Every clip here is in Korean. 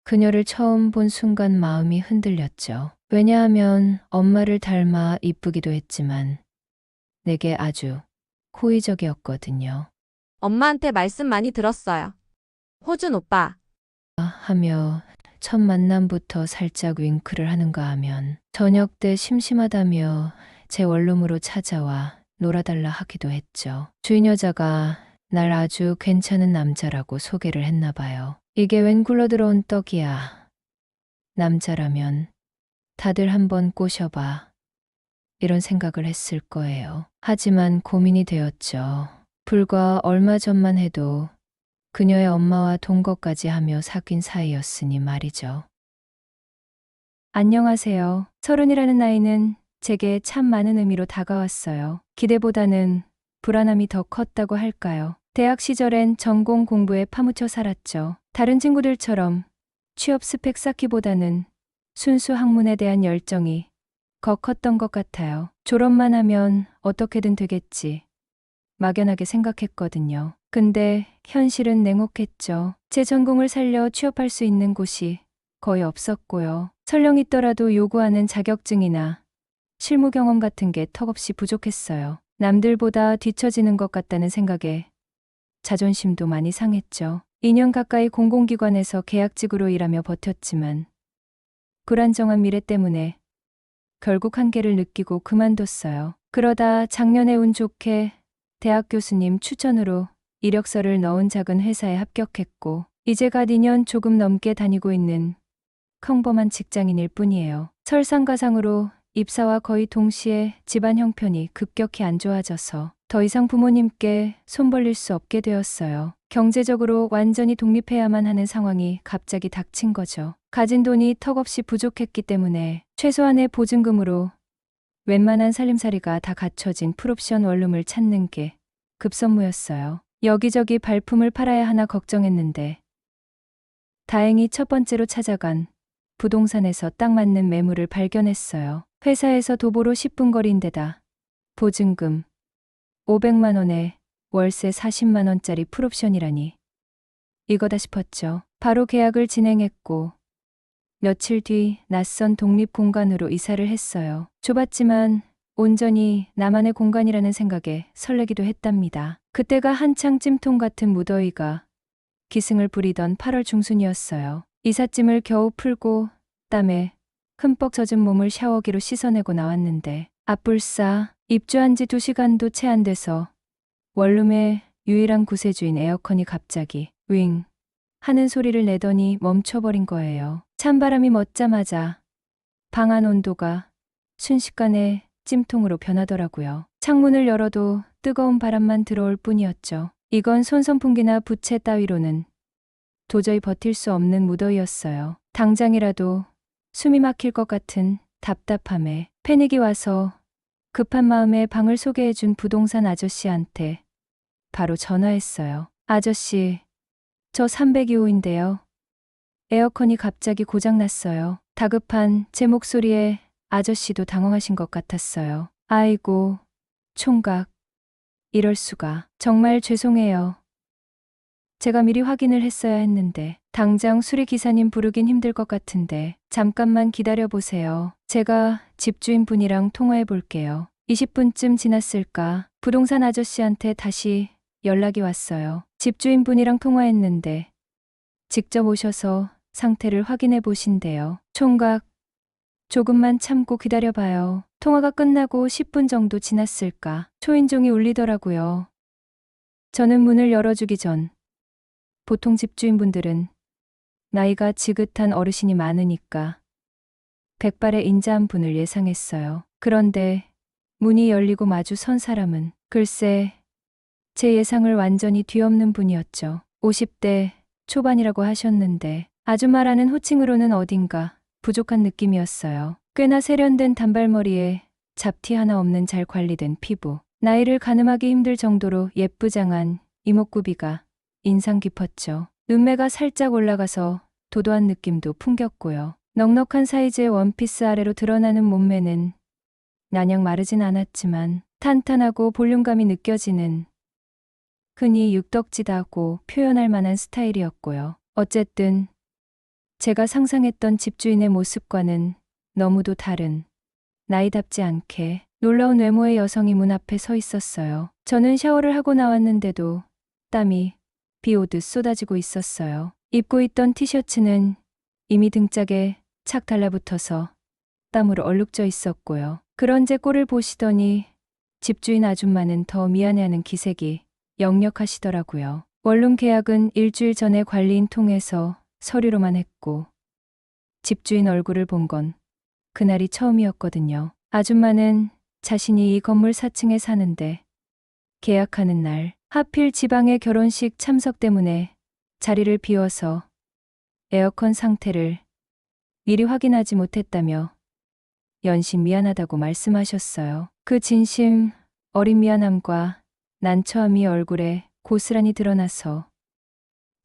그녀를 처음 본 순간 마음이 흔들렸죠. 왜냐하면 엄마를 닮아 이쁘기도 했지만 내게 아주 호의적이었거든요. 엄마한테 말씀 많이 들었어요. 호준 오빠, 하며 첫 만남부터 살짝 윙크를 하는가 하면 저녁 때 심심하다며 제 원룸으로 찾아와 놀아달라 하기도 했죠. 주인 여자가 날 아주 괜찮은 남자라고 소개를 했나 봐요. 이게 웬 굴러들어온 떡이야. 남자라면 다들 한번 꼬셔봐. 이런 생각을 했을 거예요. 하지만 고민이 되었죠. 불과 얼마 전만 해도 그녀의 엄마와 동거까지 하며 사귄 사이였으니 말이죠. 안녕하세요. 30이라는 나이는 제게 참 많은 의미로 다가왔어요. 기대보다는 불안함이 더 컸다고 할까요? 대학 시절엔 전공 공부에 파묻혀 살았죠. 다른 친구들처럼 취업 스펙 쌓기보다는 순수 학문에 대한 열정이 더 컸던 것 같아요. 졸업만 하면 어떻게든 되겠지. 막연하게 생각했거든요. 근데 현실은 냉혹했죠. 제 전공을 살려 취업할 수 있는 곳이 거의 없었고요. 설령 있더라도 요구하는 자격증이나 실무 경험 같은 게 턱없이 부족했어요. 남들보다 뒤처지는 것 같다는 생각에 자존심도 많이 상했죠. 2년 가까이 공공기관에서 계약직으로 일하며 버텼지만 불안정한 미래 때문에 결국 한계를 느끼고 그만뒀어요. 그러다 작년에 운 좋게 대학 교수님 추천으로 이력서를 넣은 작은 회사에 합격했고 이제 갓 2년 조금 넘게 다니고 있는 평범한 직장인일 뿐이에요. 설상가상으로 입사와 거의 동시에 집안 형편이 급격히 안 좋아져서 더 이상 부모님께 손 벌릴 수 없게 되었어요. 경제적으로 완전히 독립해야만 하는 상황이 갑자기 닥친 거죠. 가진 돈이 턱없이 부족했기 때문에 최소한의 보증금으로 웬만한 살림살이가 다 갖춰진 풀옵션 원룸을 찾는 게 급선무였어요. 여기저기 발품을 팔아야 하나 걱정했는데 다행히 첫 번째로 찾아간 부동산에서 딱 맞는 매물을 발견했어요. 회사에서 도보로 10분 거리인데다 보증금 500만 원에 월세 40만 원짜리 풀옵션이라니 이거다 싶었죠. 바로 계약을 진행했고 며칠 뒤 낯선 독립 공간으로 이사를 했어요. 좁았지만 온전히 나만의 공간이라는 생각에 설레기도 했답니다. 그때가 한창 찜통 같은 무더위가 기승을 부리던 8월 중순이었어요. 이삿짐을 겨우 풀고 땀에 흠뻑 젖은 몸을 샤워기로 씻어내고 나왔는데 앞불싸 입주한 지 2시간도 채 안 돼서 원룸의 유일한 구세주인 에어컨이 갑자기 윙 하는 소리를 내더니 멈춰버린 거예요. 찬바람이 멎자마자 방 안 온도가 순식간에 찜통으로 변하더라고요. 창문을 열어도 뜨거운 바람만 들어올 뿐이었죠. 이건 손선풍기나 부채 따위로는 도저히 버틸 수 없는 무더위였어요. 당장이라도 숨이 막힐 것 같은 답답함에 패닉이 와서 급한 마음에 방을 소개해준 부동산 아저씨한테 바로 전화했어요. 아저씨, 저 302호인데요. 에어컨이 갑자기 고장났어요. 다급한 제 목소리에 아저씨도 당황하신 것 같았어요. 아이고, 총각. 이럴 수가. 정말 죄송해요. 제가 미리 확인을 했어야 했는데 당장 수리기사님 부르긴 힘들 것 같은데 잠깐만 기다려보세요. 제가 집주인분이랑 통화해 볼게요. 20분쯤 지났을까 부동산 아저씨한테 다시 연락이 왔어요. 집주인분이랑 통화했는데 직접 오셔서 상태를 확인해 보신대요. 총각, 조금만 참고 기다려봐요. 통화가 끝나고 10분 정도 지났을까 초인종이 울리더라고요. 저는 문을 열어주기 전 보통 집주인분들은 나이가 지긋한 어르신이 많으니까 백발의 인자한 분을 예상했어요. 그런데 문이 열리고 마주 선 사람은 글쎄 제 예상을 완전히 뒤엎는 분이었죠. 50대 초반이라고 하셨는데 아줌마라는 호칭으로는 어딘가 부족한 느낌이었어요. 꽤나 세련된 단발머리에 잡티 하나 없는 잘 관리된 피부, 나이를 가늠하기 힘들 정도로 예쁘장한 이목구비가 인상 깊었죠. 눈매가 살짝 올라가서 도도한 느낌도 풍겼고요. 넉넉한 사이즈의 원피스 아래로 드러나는 몸매는 마냥 마르진 않았지만 탄탄하고 볼륨감이 느껴지는 흔히 육덕지다고 표현할 만한 스타일이었고요. 어쨌든 제가 상상했던 집주인의 모습과는 너무도 다른, 나이답지 않게 놀라운 외모의 여성이 문 앞에 서 있었어요. 저는 샤워를 하고 나왔는데도 땀이 비 오듯 쏟아지고 있었어요. 입고 있던 티셔츠는 이미 등짝에 착 달라붙어서 땀으로 얼룩져 있었고요. 그런 제 꼴을 보시더니 집주인 아줌마는 더 미안해하는 기색이 역력하시더라고요. 원룸 계약은 일주일 전에 관리인 통해서 서류로만 했고 집주인 얼굴을 본 건 그날이 처음이었거든요. 아줌마는 자신이 이 건물 4층에 사는데 계약하는 날 하필 지방의 결혼식 참석 때문에 자리를 비워서 에어컨 상태를 미리 확인하지 못했다며 연신 미안하다고 말씀하셨어요. 그 진심 어린 미안함과 난처함이 얼굴에 고스란히 드러나서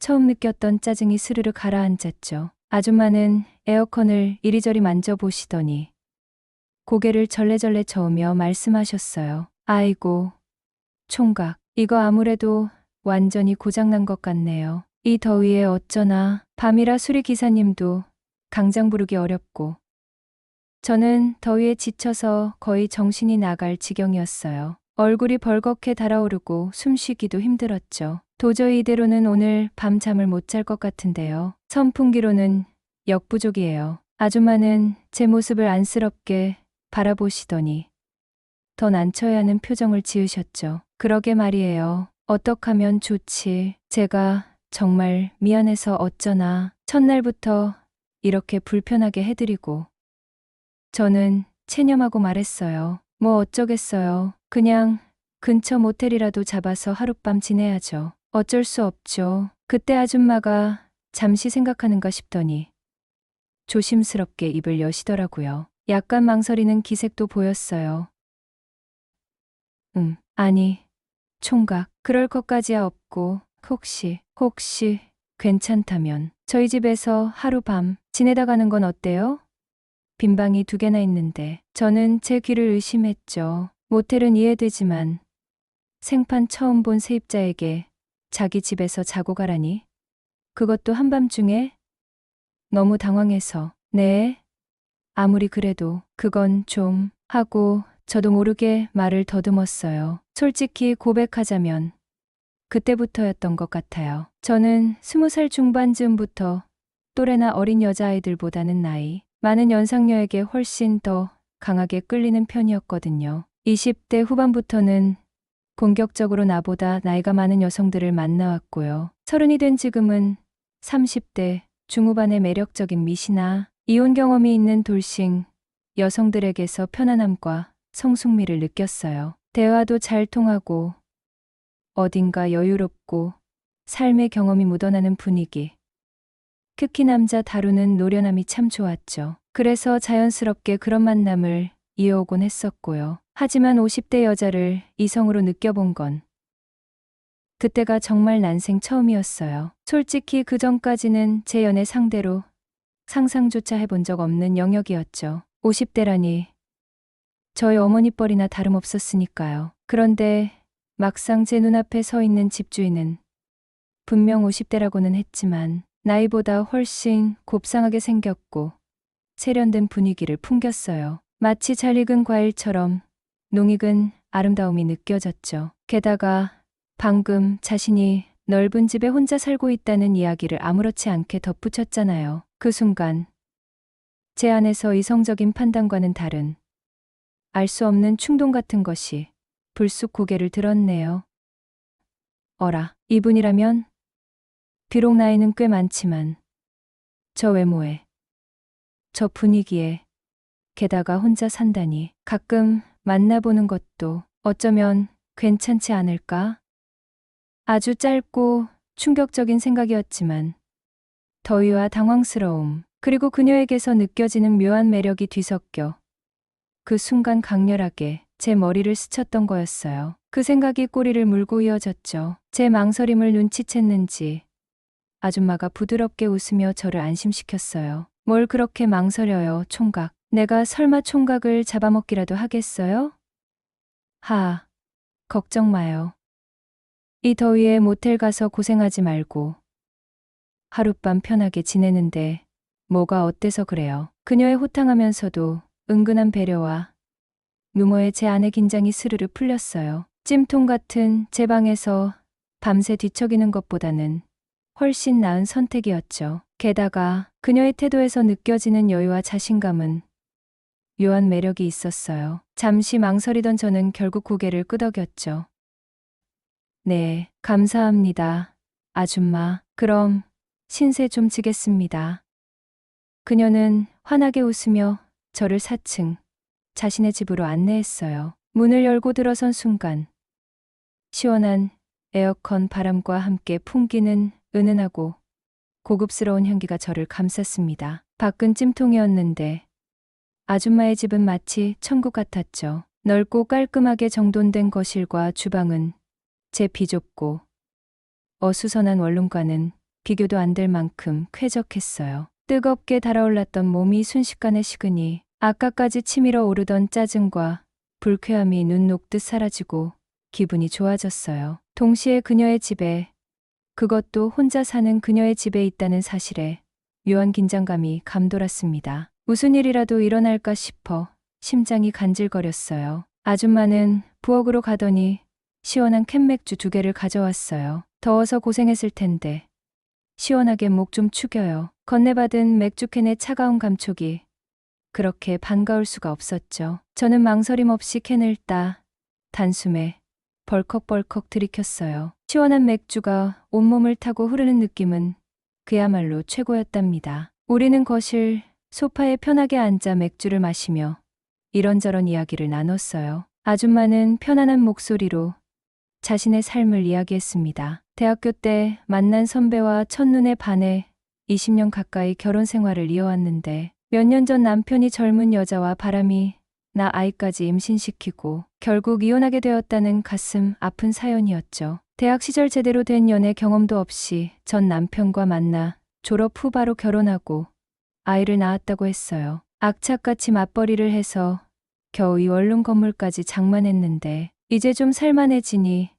처음 느꼈던 짜증이 스르르 가라앉았죠. 아줌마는 에어컨을 이리저리 만져보시더니 고개를 절레절레 저으며 말씀하셨어요. 아이고, 총각, 이거 아무래도 완전히 고장난 것 같네요. 이 더위에 어쩌나 밤이라 수리기사님도 강장 부르기 어렵고 저는 더위에 지쳐서 거의 정신이 나갈 지경이었어요. 얼굴이 벌겋게 달아오르고 숨쉬기도 힘들었죠. 도저히 이대로는 오늘 밤 잠을 못 잘 것 같은데요. 선풍기로는 역부족이에요. 아줌마는 제 모습을 안쓰럽게 바라보시더니 더 난처해 하는 표정을 지으셨죠. 그러게 말이에요. 어떡하면 좋지. 제가 정말 미안해서 어쩌나 첫날부터 이렇게 불편하게 해드리고 저는 체념하고 말했어요. 뭐 어쩌겠어요. 그냥 근처 모텔이라도 잡아서 하룻밤 지내야죠. 어쩔 수 없죠. 그때 아줌마가 잠시 생각하는가 싶더니 조심스럽게 입을 여시더라고요. 약간 망설이는 기색도 보였어요. 아니, 총각, 그럴 것까지야 없고 혹시 괜찮다면 저희 집에서 하룻밤 지내다 가는 건 어때요? 빈방이 2개나 있는데 저는 제 귀를 의심했죠. 모텔은 이해되지만 생판 처음 본 세입자에게 자기 집에서 자고 가라니? 그것도 한밤중에? 너무 당황해서 네, 아무리 그래도 그건 좀 하고 저도 모르게 말을 더듬었어요. 솔직히 고백하자면 그때부터였던 것 같아요. 저는 20살 중반쯤부터 또래나 어린 여자아이들보다는 나이 많은 연상녀에게 훨씬 더 강하게 끌리는 편이었거든요. 20대 후반부터는 본격적으로 나보다 나이가 많은 여성들을 만나왔고요. 30이 된 지금은 30대 중후반의 매력적인 미시나 이혼 경험이 있는 돌싱 여성들에게서 편안함과 성숙미를 느꼈어요. 대화도 잘 통하고 어딘가 여유롭고 삶의 경험이 묻어나는 분위기. 특히 남자 다루는 노련함이 참 좋았죠. 그래서 자연스럽게 그런 만남을 이어오곤 했었고요. 하지만 50대 여자를 이성으로 느껴본 건 그때가 정말 난생 처음이었어요. 솔직히 그 전까지는 제 연애 상대로 상상조차 해본 적 없는 영역이었죠. 50대라니 저희 어머니 뻘이나 다름없었으니까요. 그런데 막상 제 눈앞에 서 있는 집주인은 분명 50대라고는 했지만 나이보다 훨씬 곱상하게 생겼고 세련된 분위기를 풍겼어요. 마치 잘 익은 과일처럼 농익은 아름다움이 느껴졌죠. 게다가 방금 자신이 넓은 집에 혼자 살고 있다는 이야기를 아무렇지 않게 덧붙였잖아요. 그 순간 제 안에서 이성적인 판단과는 다른 알 수 없는 충동 같은 것이 불쑥 고개를 들었네요. 어라, 이분이라면? 비록 나이는 꽤 많지만 저 외모에, 저 분위기에, 게다가 혼자 산다니 가끔 만나보는 것도 어쩌면 괜찮지 않을까? 아주 짧고 충격적인 생각이었지만 더위와 당황스러움, 그리고 그녀에게서 느껴지는 묘한 매력이 뒤섞여 그 순간 강렬하게 제 머리를 스쳤던 거였어요. 그 생각이 꼬리를 물고 이어졌죠. 제 망설임을 눈치챘는지 아줌마가 부드럽게 웃으며 저를 안심시켰어요. 뭘 그렇게 망설여요, 총각. 내가 설마 총각을 잡아먹기라도 하겠어요? 걱정 마요. 이 더위에 모텔 가서 고생하지 말고 하룻밤 편하게 지내는데 뭐가 어때서 그래요? 그녀의 호탕하면서도 은근한 배려와 유머에 제 안의 긴장이 스르르 풀렸어요. 찜통 같은 제 방에서 밤새 뒤척이는 것보다는 훨씬 나은 선택이었죠. 게다가 그녀의 태도에서 느껴지는 여유와 자신감은 묘한 매력이 있었어요. 잠시 망설이던 저는 결국 고개를 끄덕였죠. 네, 감사합니다. 아줌마. 그럼 신세 좀 지겠습니다. 그녀는 환하게 웃으며 저를 4층 자신의 집으로 안내했어요. 문을 열고 들어선 순간 시원한 에어컨 바람과 함께 풍기는 은은하고 고급스러운 향기가 저를 감쌌습니다. 밖은 찜통이었는데 아줌마의 집은 마치 천국 같았죠. 넓고 깔끔하게 정돈된 거실과 주방은 제 비좁고 어수선한 원룸과는 비교도 안 될 만큼 쾌적했어요. 뜨겁게 달아올랐던 몸이 순식간에 식으니 아까까지 치밀어 오르던 짜증과 불쾌함이 눈 녹듯 사라지고 기분이 좋아졌어요. 동시에 그녀의 집에, 그것도 혼자 사는 그녀의 집에 있다는 사실에 묘한 긴장감이 감돌았습니다. 무슨 일이라도 일어날까 싶어 심장이 간질거렸어요. 아줌마는 부엌으로 가더니 시원한 캔맥주 2개를 가져왔어요. 더워서 고생했을 텐데 시원하게 목 좀 축여요. 건네받은 맥주캔의 차가운 감촉이 그렇게 반가울 수가 없었죠. 저는 망설임 없이 캔을 따 단숨에 벌컥벌컥 들이켰어요. 시원한 맥주가 온몸을 타고 흐르는 느낌은 그야말로 최고였답니다. 우리는 거실 소파에 편하게 앉아 맥주를 마시며 이런저런 이야기를 나눴어요. 아줌마는 편안한 목소리로 자신의 삶을 이야기했습니다. 대학교 때 만난 선배와 첫눈에 반해 20년 가까이 결혼 생활을 이어왔는데 몇 년 전 남편이 젊은 여자와 바람이 나 아이까지 임신시키고 결국 이혼하게 되었다는 가슴 아픈 사연이었죠. 대학 시절 제대로 된 연애 경험도 없이 전 남편과 만나 졸업 후 바로 결혼하고 아이를 낳았다고 했어요. 악착같이 맞벌이를 해서 겨우 이 원룸 건물까지 장만했는데 이제 좀 살만해지니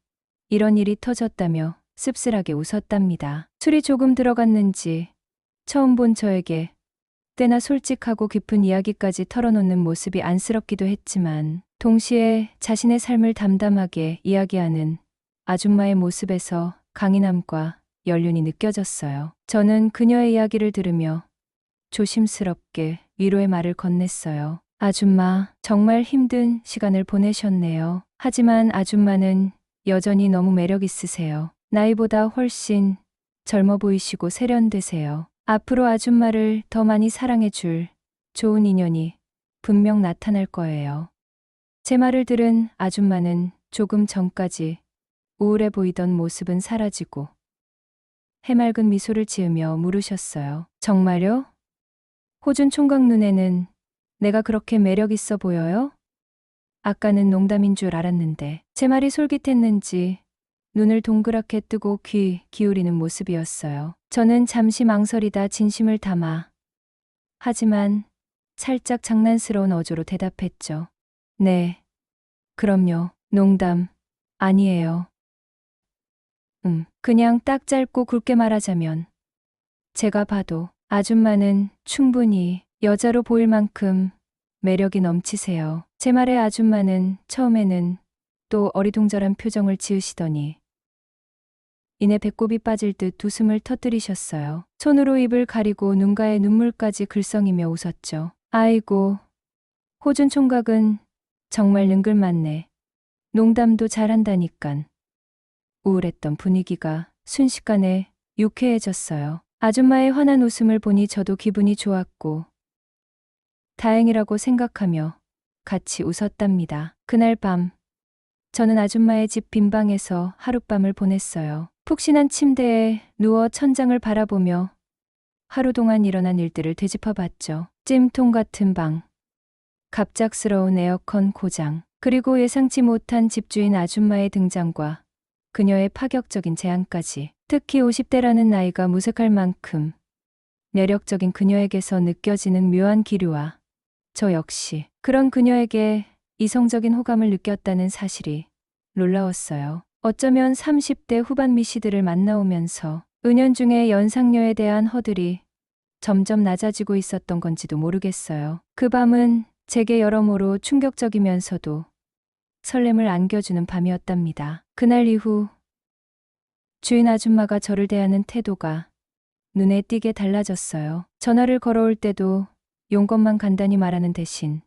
이런 일이 터졌다며 씁쓸하게 웃었답니다. 술이 조금 들어갔는지 처음 본 저에게 꽤나 솔직하고 깊은 이야기까지 털어놓는 모습이 안쓰럽기도 했지만 동시에 자신의 삶을 담담하게 이야기하는 아줌마의 모습에서 강인함과 연륜이 느껴졌어요. 저는 그녀의 이야기를 들으며 조심스럽게 위로의 말을 건넸어요. 아줌마, 정말 힘든 시간을 보내셨네요. 하지만 아줌마는 여전히 너무 매력 있으세요. 나이보다 훨씬 젊어 보이시고 세련되세요. 앞으로 아줌마를 더 많이 사랑해 줄 좋은 인연이 분명 나타날 거예요. 제 말을 들은 아줌마는 조금 전까지 우울해 보이던 모습은 사라지고 해맑은 미소를 지으며 물으셨어요. 정말요? 호준 총각 눈에는 내가 그렇게 매력 있어 보여요? 아까는 농담인 줄 알았는데 제 말이 솔깃했는지 눈을 동그랗게 뜨고 귀 기울이는 모습이었어요. 저는 잠시 망설이다 진심을 담아 하지만 살짝 장난스러운 어조로 대답했죠. 네, 그럼요. 농담 아니에요. 그냥 딱 짧고 굵게 말하자면 제가 봐도 아줌마는 충분히 여자로 보일 만큼 매력이 넘치세요. 제 말에 아줌마는 처음에는 또 어리둥절한 표정을 지으시더니 이내 배꼽이 빠질 듯 웃음을 터뜨리셨어요. 손으로 입을 가리고 눈가에 눈물까지 글썽이며 웃었죠. 아이고, 호준 총각은 정말 능글맞네. 농담도 잘한다니깐. 우울했던 분위기가 순식간에 유쾌해졌어요. 아줌마의 환한 웃음을 보니 저도 기분이 좋았고 다행이라고 생각하며 같이 웃었답니다. 그날 밤 저는 아줌마의 집 빈방에서 하룻밤을 보냈어요. 푹신한 침대에 누워 천장을 바라보며 하루 동안 일어난 일들을 되짚어봤죠. 찜통 같은 방, 갑작스러운 에어컨 고장, 그리고 예상치 못한 집주인 아줌마의 등장과 그녀의 파격적인 제안까지. 특히 50대라는 나이가 무색할 만큼 매력적인 그녀에게서 느껴지는 묘한 기류와 저 역시 그런 그녀에게 이성적인 호감을 느꼈다는 사실이 놀라웠어요. 어쩌면 30대 후반 미시들을 만나오면서 은연중에 연상녀에 대한 허들이 점점 낮아지고 있었던 건지도 모르겠어요. 그 밤은 제게 여러모로 충격적이면서도 설렘을 안겨주는 밤이었답니다. 그날 이후 주인 아줌마가 저를 대하는 태도가 눈에 띄게 달라졌어요. 전화를 걸어올 때도 용건만 간단히 말하는 대신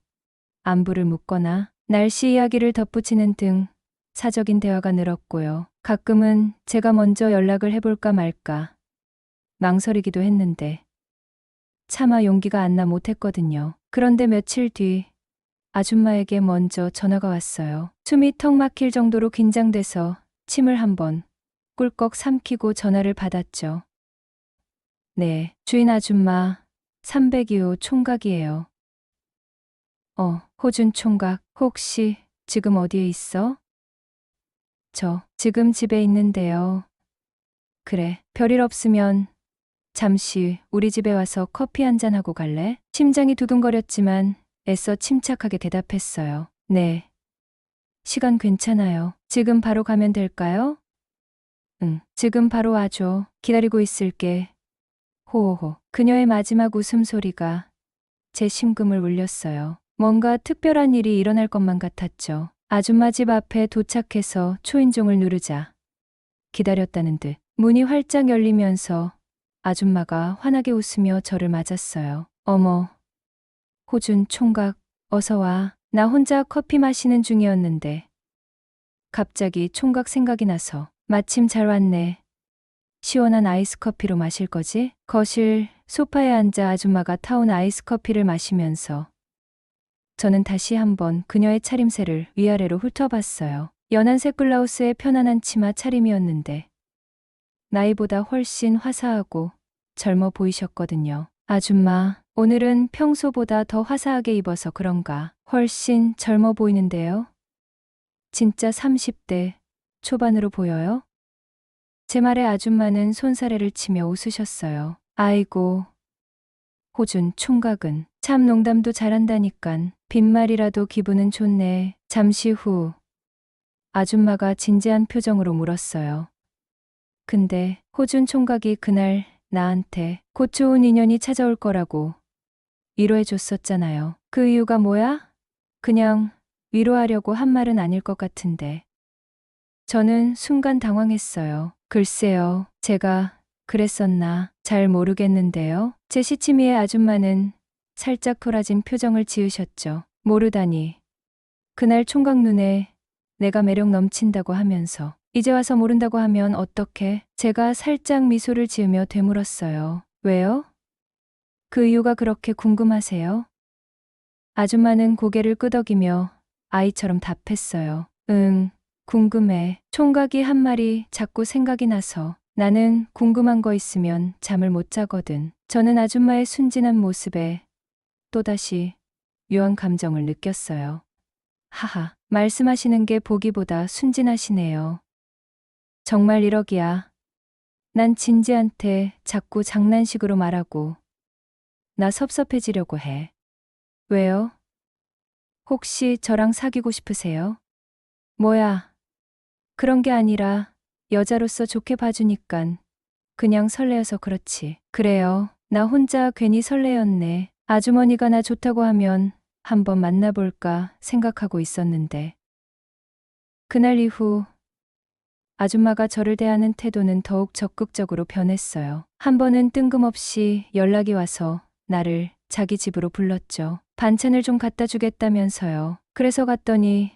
안부를 묻거나 날씨 이야기를 덧붙이는 등 사적인 대화가 늘었고요. 가끔은 제가 먼저 연락을 해볼까 말까 망설이기도 했는데 차마 용기가 안 나 못했거든요. 그런데 며칠 뒤 아줌마에게 먼저 전화가 왔어요. 숨이 턱 막힐 정도로 긴장돼서 침을 한번 꿀꺽 삼키고 전화를 받았죠. 네, 주인 아줌마 302호 총각이에요. 호준 총각, 혹시 지금 어디에 있어? 저 지금 집에 있는데요. 그래, 별일 없으면 잠시 우리 집에 와서 커피 한잔 하고 갈래? 심장이 두근거렸지만 애써 침착하게 대답했어요. 네. 시간 괜찮아요. 지금 바로 가면 될까요? 응, 지금 바로 와줘. 기다리고 있을게. 호호호. 그녀의 마지막 웃음소리가 제 심금을 울렸어요. 뭔가 특별한 일이 일어날 것만 같았죠. 아줌마 집 앞에 도착해서 초인종을 누르자 기다렸다는 듯 문이 활짝 열리면서 아줌마가 환하게 웃으며 저를 맞았어요. 어머, 호준 총각, 어서 와. 나 혼자 커피 마시는 중이었는데 갑자기 총각 생각이 나서 마침 잘 왔네. 시원한 아이스 커피로 마실 거지? 거실 소파에 앉아 아줌마가 타온 아이스 커피를 마시면서 저는 다시 한번 그녀의 차림새를 위아래로 훑어봤어요. 연한색 블라우스에 편안한 치마 차림이었는데 나이보다 훨씬 화사하고 젊어 보이셨거든요. 아줌마, 오늘은 평소보다 더 화사하게 입어서 그런가 훨씬 젊어 보이는데요. 진짜 30대 초반으로 보여요? 제 말에 아줌마는 손사래를 치며 웃으셨어요. 아이고, 호준 총각은 참 농담도 잘한다니깐. 빈말이라도 기분은 좋네. 잠시 후 아줌마가 진지한 표정으로 물었어요. 근데 호준 총각이 그날 나한테 곧 좋은 인연이 찾아올 거라고 위로해 줬었잖아요. 그 이유가 뭐야? 그냥 위로하려고 한 말은 아닐 것 같은데. 저는 순간 당황했어요. 글쎄요, 제가 그랬었나 잘 모르겠는데요. 제 시치미의 아줌마는 살짝 돌아진 표정을 지으셨죠. 모르다니. 그날 총각 눈에 내가 매력 넘친다고 하면서 이제 와서 모른다고 하면 어떡해? 제가 살짝 미소를 지으며 되물었어요. 왜요? 그 이유가 그렇게 궁금하세요? 아줌마는 고개를 끄덕이며 아이처럼 답했어요. 응, 궁금해. 총각이 한 말이 자꾸 생각이 나서 나는 궁금한 거 있으면 잠을 못 자거든. 저는 아줌마의 순진한 모습에 또다시 묘한 감정을 느꼈어요. 하하, 말씀하시는 게 보기보다 순진하시네요. 정말 1억이야. 난 진지한테 자꾸 장난식으로 말하고 나 섭섭해지려고 해. 왜요? 혹시 저랑 사귀고 싶으세요? 뭐야, 그런 게 아니라 여자로서 좋게 봐주니깐 그냥 설레어서 그렇지. 그래요. 나 혼자 괜히 설레었네. 아주머니가 나 좋다고 하면 한번 만나볼까 생각하고 있었는데. 그날 이후 아줌마가 저를 대하는 태도는 더욱 적극적으로 변했어요. 한 번은 뜬금없이 연락이 와서 나를 자기 집으로 불렀죠. 반찬을 좀 갖다 주겠다면서요. 그래서 갔더니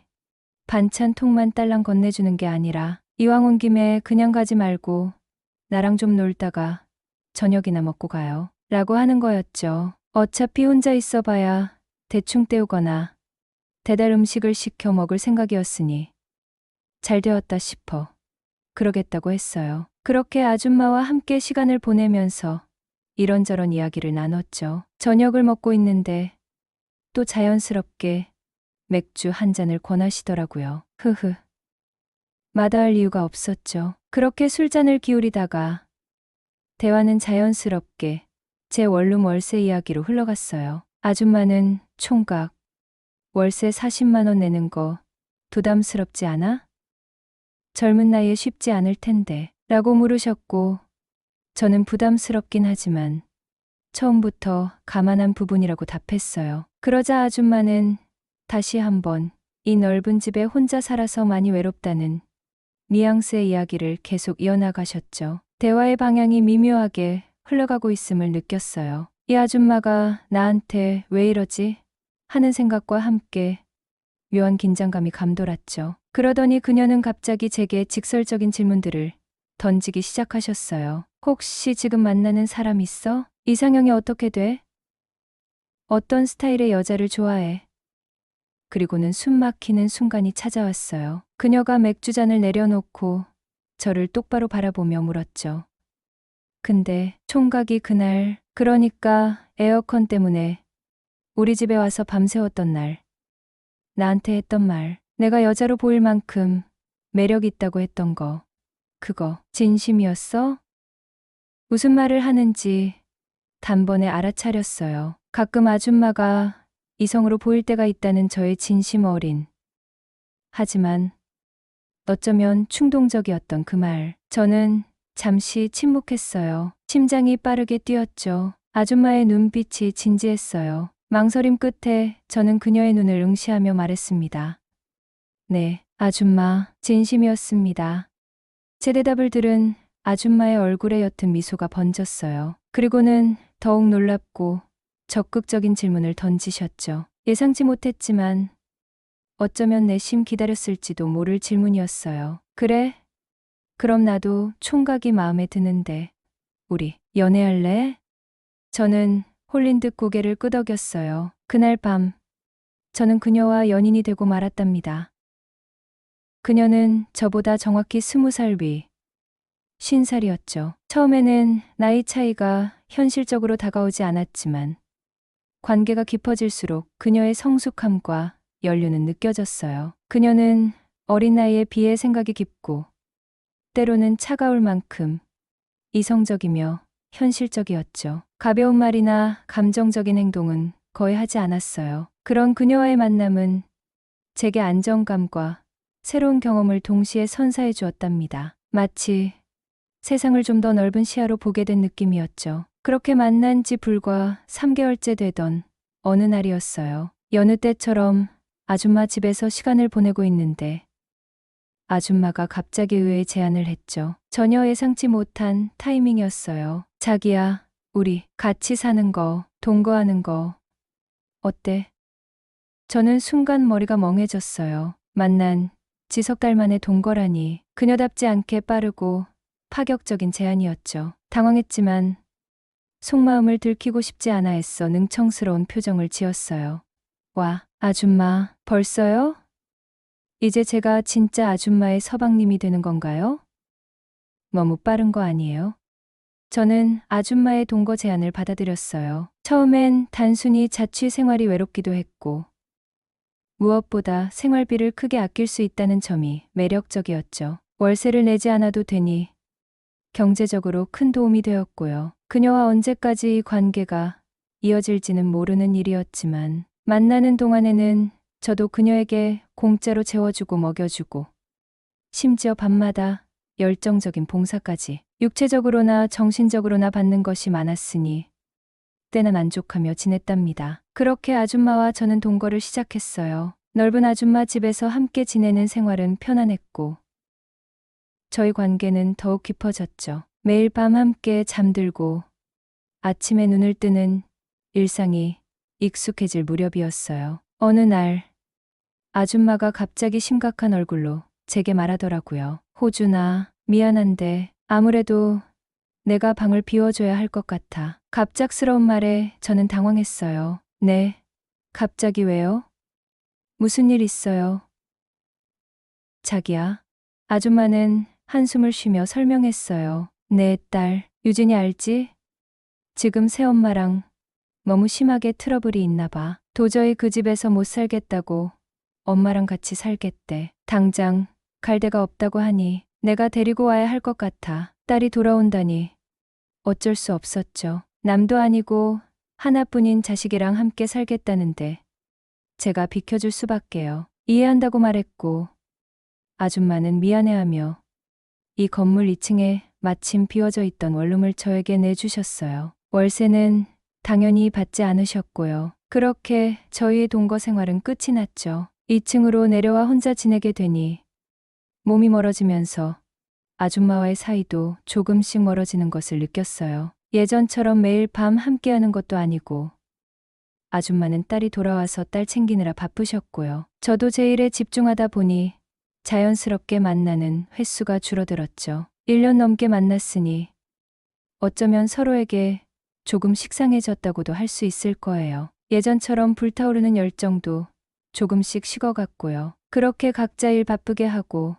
반찬 통만 딸랑 건네주는 게 아니라 이왕 온 김에 그냥 가지 말고 나랑 좀 놀다가 저녁이나 먹고 가요. 라고 하는 거였죠. 어차피 혼자 있어봐야 대충 때우거나 배달 음식을 시켜 먹을 생각이었으니 잘 되었다 싶어 그러겠다고 했어요. 그렇게 아줌마와 함께 시간을 보내면서 이런저런 이야기를 나눴죠. 저녁을 먹고 있는데 또 자연스럽게 맥주 한 잔을 권하시더라고요. 흐흐. 마다할 이유가 없었죠. 그렇게 술잔을 기울이다가 대화는 자연스럽게 제 원룸 월세 이야기로 흘러갔어요. 아줌마는 총각 월세 40만 원 내는 거 부담스럽지 않아? 젊은 나이에 쉽지 않을 텐데 라고 물으셨고 저는 부담스럽긴 하지만 처음부터 감안한 부분이라고 답했어요. 그러자 아줌마는 다시 한번 이 넓은 집에 혼자 살아서 많이 외롭다는 뉘앙스의 이야기를 계속 이어나가셨죠. 대화의 방향이 미묘하게 흘러가고 있음을 느꼈어요. 이 아줌마가 나한테 왜 이러지? 하는 생각과 함께 묘한 긴장감이 감돌았죠. 그러더니 그녀는 갑자기 제게 직설적인 질문들을 던지기 시작하셨어요. 혹시 지금 만나는 사람 있어? 이상형이 어떻게 돼? 어떤 스타일의 여자를 좋아해? 그리고는 숨 막히는 순간이 찾아왔어요. 그녀가 맥주잔을 내려놓고 저를 똑바로 바라보며 물었죠. 근데 총각이 그날, 그러니까 에어컨 때문에 우리 집에 와서 밤새웠던 날, 나한테 했던 말, 내가 여자로 보일 만큼 매력 있다고 했던 거, 그거 진심이었어? 무슨 말을 하는지 단번에 알아차렸어요. 가끔 아줌마가 이성으로 보일 때가 있다는 저의 진심 어린, 하지만 어쩌면 충동적이었던 그 말. 저는 잠시 침묵했어요. 심장이 빠르게 뛰었죠. 아줌마의 눈빛이 진지했어요. 망설임 끝에 저는 그녀의 눈을 응시하며 말했습니다. 네, 아줌마, 진심이었습니다. 제 대답을 들은 아줌마의 얼굴에 옅은 미소가 번졌어요. 그리고는 더욱 놀랍고 적극적인 질문을 던지셨죠. 예상치 못했지만 어쩌면 내심 기다렸을지도 모를 질문이었어요. 그래? 그럼 나도 총각이 마음에 드는데 우리 연애할래? 저는 홀린 듯 고개를 끄덕였어요. 그날 밤 저는 그녀와 연인이 되고 말았답니다. 그녀는 저보다 정확히 20살 위, 50살이었죠. 처음에는 나이 차이가 현실적으로 다가오지 않았지만 관계가 깊어질수록 그녀의 성숙함과 연륜은 느껴졌어요. 그녀는 어린 나이에 비해 생각이 깊고 때로는 차가울 만큼 이성적이며 현실적이었죠. 가벼운 말이나 감정적인 행동은 거의 하지 않았어요. 그런 그녀와의 만남은 제게 안정감과 새로운 경험을 동시에 선사해 주었답니다. 마치 세상을 좀 더 넓은 시야로 보게 된 느낌이었죠. 그렇게 만난 지 불과 3개월째 되던 어느 날이었어요. 여느 때처럼 아줌마 집에서 시간을 보내고 있는데 아줌마가 갑자기 의외의 제안을 했죠. 전혀 예상치 못한 타이밍이었어요. 자기야, 우리 같이 사는 거, 동거하는 거 어때? 저는 순간 머리가 멍해졌어요. 만난 지 석 달 만에 동거라니 그녀답지 않게 빠르고 파격적인 제안이었죠. 당황했지만 속마음을 들키고 싶지 않아 애써 능청스러운 표정을 지었어요. 와, 아줌마, 벌써요? 이제 제가 진짜 아줌마의 서방님이 되는 건가요? 너무 빠른 거 아니에요? 저는 아줌마의 동거 제안을 받아들였어요. 처음엔 단순히 자취 생활이 외롭기도 했고 무엇보다 생활비를 크게 아낄 수 있다는 점이 매력적이었죠. 월세를 내지 않아도 되니 경제적으로 큰 도움이 되었고요. 그녀와 언제까지 이 관계가 이어질지는 모르는 일이었지만 만나는 동안에는 저도 그녀에게 공짜로 재워주고 먹여주고 심지어 밤마다 열정적인 봉사까지 육체적으로나 정신적으로나 받는 것이 많았으니 때나 만족하며 지냈답니다. 그렇게 아줌마와 저는 동거를 시작했어요. 넓은 아줌마 집에서 함께 지내는 생활은 편안했고 저희 관계는 더욱 깊어졌죠. 매일 밤 함께 잠들고 아침에 눈을 뜨는 일상이 익숙해질 무렵이었어요. 어느 날 아줌마가 갑자기 심각한 얼굴로 제게 말하더라고요. 호준아, 미안한데 아무래도 내가 방을 비워줘야 할 것 같아. 갑작스러운 말에 저는 당황했어요. 네, 갑자기 왜요? 무슨 일 있어요? 자기야. 아줌마는 한숨을 쉬며 설명했어요. 내 딸, 유진이 알지? 지금 새엄마랑 너무 심하게 트러블이 있나 봐. 도저히 그 집에서 못 살겠다고 엄마랑 같이 살겠대. 당장 갈 데가 없다고 하니 내가 데리고 와야 할 것 같아. 딸이 돌아온다니 어쩔 수 없었죠. 남도 아니고 하나뿐인 자식이랑 함께 살겠다는데 제가 비켜줄 수밖에요. 이해한다고 말했고 아줌마는 미안해하며 이 건물 2층에 마침 비워져 있던 원룸을 저에게 내주셨어요. 월세는 당연히 받지 않으셨고요. 그렇게 저희의 동거 생활은 끝이 났죠. 2층으로 내려와 혼자 지내게 되니 몸이 멀어지면서 아줌마와의 사이도 조금씩 멀어지는 것을 느꼈어요. 예전처럼 매일 밤 함께하는 것도 아니고 아줌마는 딸이 돌아와서 딸 챙기느라 바쁘셨고요. 저도 제 일에 집중하다 보니 자연스럽게 만나는 횟수가 줄어들었죠. 1년 넘게 만났으니 어쩌면 서로에게 조금 식상해졌다고도 할 수 있을 거예요. 예전처럼 불타오르는 열정도 조금씩 식어갔고요. 그렇게 각자 일 바쁘게 하고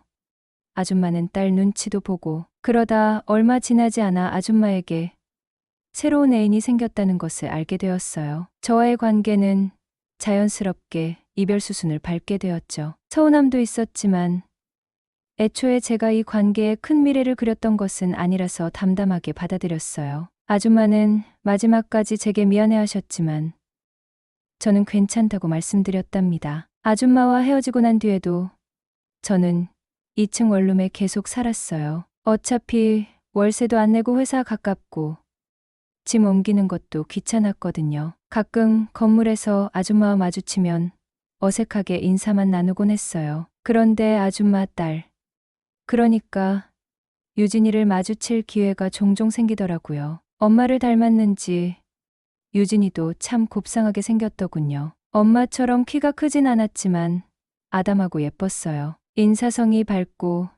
아줌마는 딸 눈치도 보고 그러다 얼마 지나지 않아 아줌마에게 새로운 애인이 생겼다는 것을 알게 되었어요. 저와의 관계는 자연스럽게 이별 수순을 밟게 되었죠. 서운함도 있었지만 애초에 제가 이 관계에 큰 미래를 그렸던 것은 아니라서 담담하게 받아들였어요. 아줌마는 마지막까지 제게 미안해하셨지만 저는 괜찮다고 말씀드렸답니다. 아줌마와 헤어지고 난 뒤에도 저는 2층 원룸에 계속 살았어요. 어차피 월세도 안 내고 회사 가깝고 짐 옮기는 것도 귀찮았거든요. 가끔 건물에서 아줌마와 마주치면 어색하게 인사만 나누곤 했어요. 그런데 아줌마 딸, 그러니까 유진이를 마주칠 기회가 종종 생기더라고요. 엄마를 닮았는지 유진이도 참 곱상하게 생겼더군요. 엄마처럼 키가 크진 않았지만 아담하고 예뻤어요. 인사성이 밝고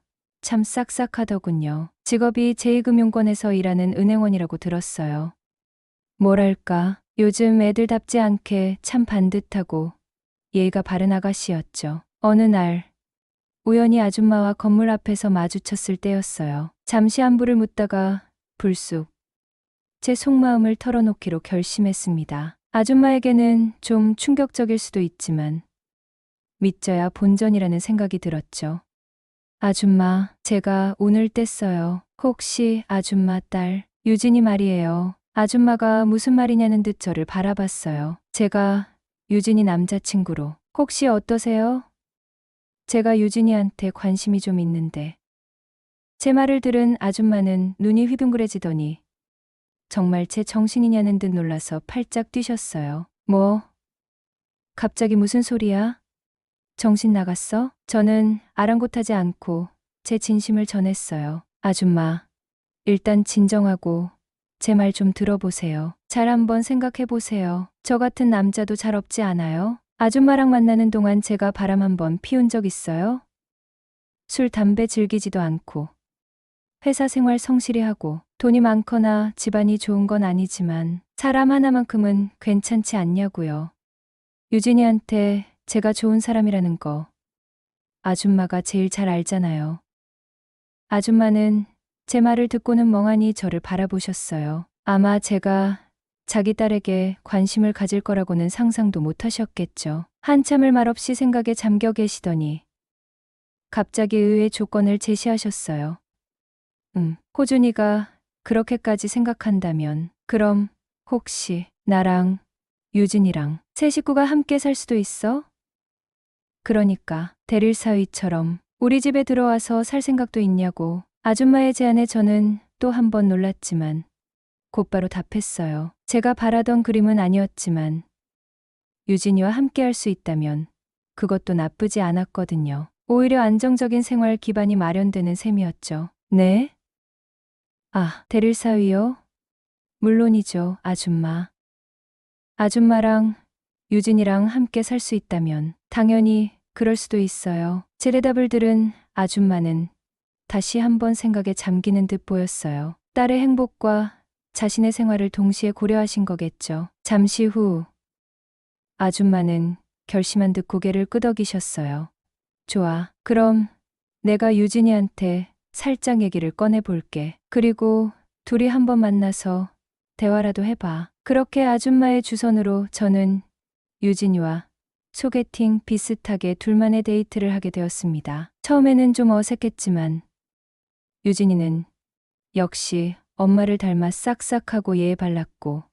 참 싹싹하더군요. 직업이 제2금융권에서 일하는 은행원이라고 들었어요. 뭐랄까, 요즘 애들답지 않게 참 반듯하고 예의가 바른 아가씨였죠. 어느 날 우연히 아줌마와 건물 앞에서 마주쳤을 때였어요. 잠시 안부를 묻다가 불쑥 제 속마음을 털어놓기로 결심했습니다. 아줌마에게는 좀 충격적일 수도 있지만 믿져야 본전이라는 생각이 들었죠. 아줌마, 제가 오늘 뗐어요. 혹시 아줌마 딸, 유진이 말이에요. 아줌마가 무슨 말이냐는 듯 저를 바라봤어요. 제가 유진이 남자친구로. 혹시 어떠세요? 제가 유진이한테 관심이 좀 있는데. 제 말을 들은 아줌마는 눈이 휘둥그레지더니 정말 제 정신이냐는 듯 놀라서 팔짝 뛰셨어요. 뭐? 갑자기 무슨 소리야? 정신 나갔어? 저는 아랑곳하지 않고 제 진심을 전했어요. 아줌마, 일단 진정하고 제 말 좀 들어보세요. 잘 한번 생각해 보세요. 저 같은 남자도 잘 없지 않아요? 아줌마랑 만나는 동안 제가 바람 한번 피운 적 있어요? 술, 담배 즐기지도 않고 회사 생활 성실히 하고 돈이 많거나 집안이 좋은 건 아니지만 사람 하나만큼은 괜찮지 않냐고요. 유진이한테 제가 좋은 사람이라는 거 아줌마가 제일 잘 알잖아요. 아줌마는 제 말을 듣고는 멍하니 저를 바라보셨어요. 아마 제가 자기 딸에게 관심을 가질 거라고는 상상도 못 하셨겠죠. 한참을 말없이 생각에 잠겨 계시더니 갑자기 의외의 조건을 제시하셨어요. 호준이가 그렇게까지 생각한다면 그럼 혹시 나랑 유진이랑 세 식구가 함께 살 수도 있어? 그러니까 대릴 사위처럼 우리 집에 들어와서 살 생각도 있냐고. 아줌마의 제안에 저는 또 한 번 놀랐지만 곧바로 답했어요. 제가 바라던 그림은 아니었지만 유진이와 함께 할 수 있다면 그것도 나쁘지 않았거든요. 오히려 안정적인 생활 기반이 마련되는 셈이었죠. 네? 아, 대릴 사위요? 물론이죠, 아줌마. 아줌마랑 유진이랑 함께 살 수 있다면 당연히 그럴 수도 있어요. 제 대답을 들은 아줌마는 다시 한번 생각에 잠기는 듯 보였어요. 딸의 행복과 자신의 생활을 동시에 고려하신 거겠죠. 잠시 후 아줌마는 결심한 듯 고개를 끄덕이셨어요. 좋아. 그럼 내가 유진이한테 살짝 얘기를 꺼내볼게. 그리고 둘이 한번 만나서 대화라도 해봐. 그렇게 아줌마의 주선으로 저는 유진이와 소개팅 비슷하게 둘만의 데이트를 하게 되었습니다. 처음에는 좀 어색했지만 유진이는 역시 엄마를 닮아 싹싹하고 예에 발랐고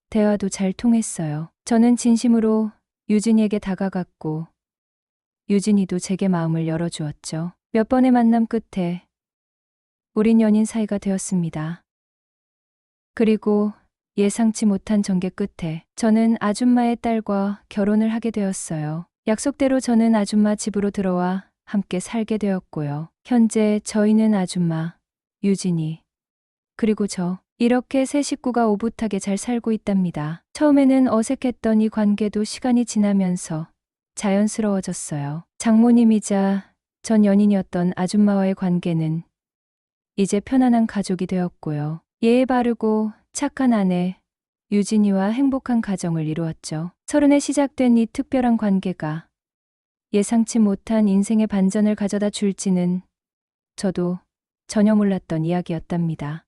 대화도 잘 통했어요. 저는 진심으로 유진이에게 다가갔고 유진이도 제게 마음을 열어주었죠. 몇 번의 만남 끝에 우린 연인 사이가 되었습니다. 그리고 예상치 못한 전개 끝에 저는 아줌마의 딸과 결혼을 하게 되었어요. 약속대로 저는 아줌마 집으로 들어와 함께 살게 되었고요. 현재 저희는 아줌마, 유진이, 그리고 저, 이렇게 세 식구가 오붓하게 잘 살고 있답니다. 처음에는 어색했던 이 관계도 시간이 지나면서 자연스러워졌어요. 장모님이자 전 연인이었던 아줌마와의 관계는 이제 편안한 가족이 되었고요. 예의 바르고 착한 아내, 유진이와 행복한 가정을 이루었죠. 30에 시작된 이 특별한 관계가 예상치 못한 인생의 반전을 가져다 줄지는 저도 전혀 몰랐던 이야기였답니다.